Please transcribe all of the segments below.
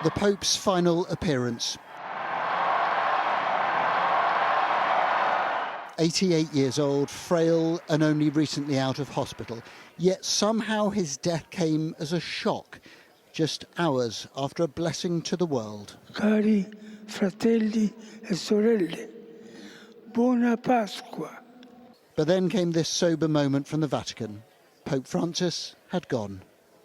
The Pope's final appearance. 88 years old, frail and only recently out of hospital. Yet somehow his death came as a shock, just hours after a blessing to the world. Cari fratelli e sorelle, buona Pasqua. But then came this sober moment from the Vatican. Pope Francis had gone.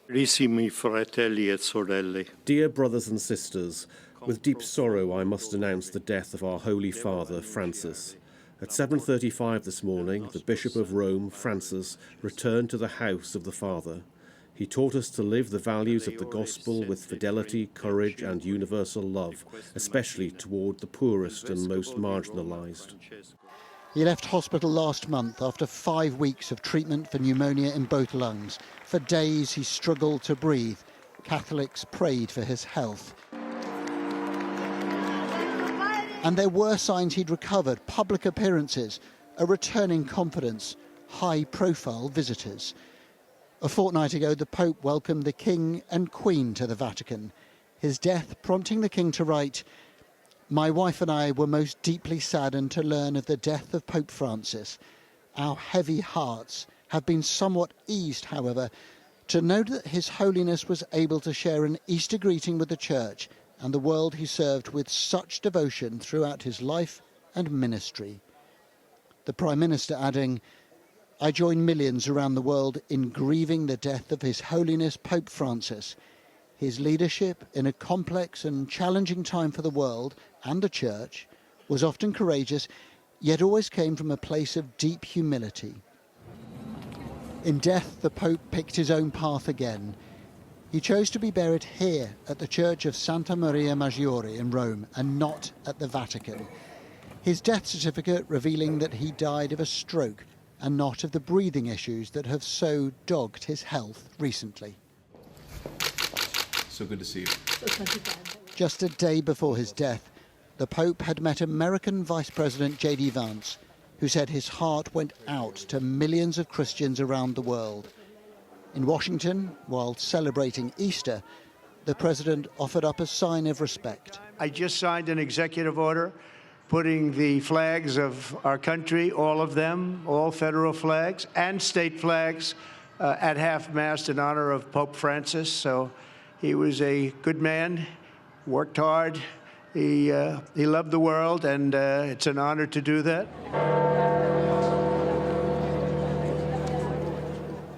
Carissimi fratelli e sorelle. Dear brothers and sisters, with deep sorrow I must announce the death of our Holy Father, Francis. At 7:35 this morning, the Bishop of Rome, Francis, returned to the house of the Father. He taught us to live the values of the gospel with fidelity, courage and universal love, especially toward the poorest and most marginalised. He left hospital last month after 5 weeks of treatment for pneumonia in both lungs. For days he struggled to breathe. Catholics prayed for his health. And there were signs he'd recovered: public appearances, a returning confidence, high-profile visitors. A fortnight ago, the Pope welcomed the King and Queen to the Vatican, his death prompting the King to write, "My wife and I were most deeply saddened to learn of the death of Pope Francis. Our heavy hearts have been somewhat eased, however, to know that His Holiness was able to share an Easter greeting with the Church and the world he served with such devotion throughout his life and ministry." The Prime Minister adding, "I join millions around the world in grieving the death of His Holiness Pope Francis. His leadership in a complex and challenging time for the world and the Church was often courageous, yet always came from a place of deep humility." In death, the Pope picked his own path again. He chose to be buried here at the Church of Santa Maria Maggiore in Rome and not at the Vatican. His death certificate revealing that he died of a stroke and not of the breathing issues that have so dogged his health recently. So good to see you. Just a day before his death, the Pope had met American Vice President J.D. Vance, who said his heart went out to millions of Christians around the world. In Washington, while celebrating Easter, the President offered up a sign of respect. I just signed an executive order putting the flags of our country, all of them, all federal flags and state flags, at half-mast in honor of Pope Francis. So he was a good man, worked hard, he loved the world, and it's an honor to do that.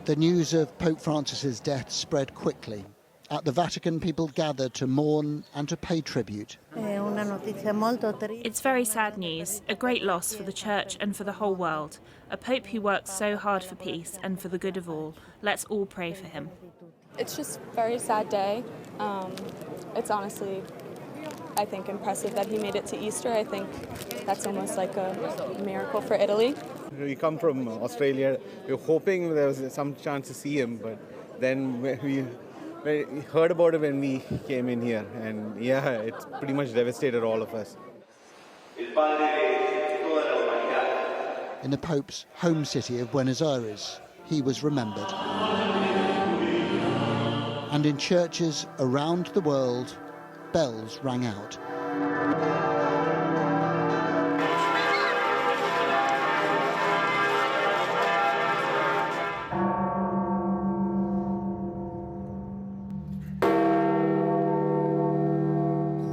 The news of Pope Francis's death spread quickly. At the Vatican, people gathered to mourn and to pay tribute. It's very sad news, a great loss for the Church and for the whole world. A Pope who worked so hard for peace and for the good of all. Let's all pray for him. It's just a very sad day. It's honestly, I think, impressive that he made it to Easter. I think that's almost like a miracle for Italy. We come from Australia. We were hoping there was some chance to see him, but then we heard about it when we came in here, and yeah, it's pretty much devastated all of us. In the Pope's home city of Buenos Aires, he was remembered. And in churches around the world, bells rang out.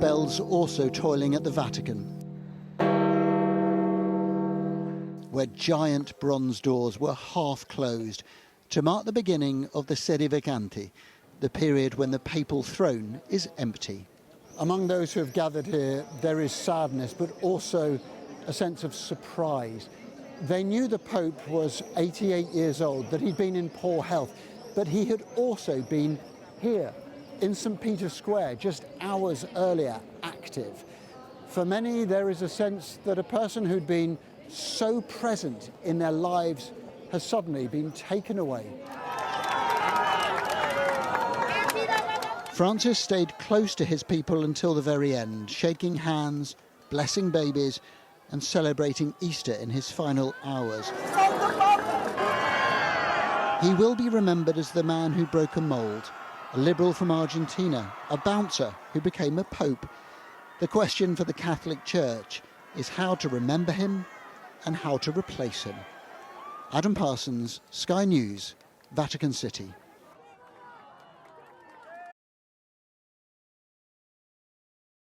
Bells also tolling at the Vatican, where giant bronze doors were half closed to mark the beginning of the Sede Vacanti, the period when the papal throne is empty. Among those who have gathered here, there is sadness, but also a sense of surprise. They knew the Pope was 88 years old, that he'd been in poor health, but he had also been here in St. Peter's Square just hours earlier, active. For many, there is a sense that a person who'd been so present in their lives has suddenly been taken away. Francis stayed close to his people until the very end, shaking hands, blessing babies, and celebrating Easter in his final hours. He will be remembered as the man who broke a mould, a liberal from Argentina, a bouncer who became a pope. The question for the Catholic Church is how to remember him and how to replace him. Adam Parsons, Sky News, Vatican City.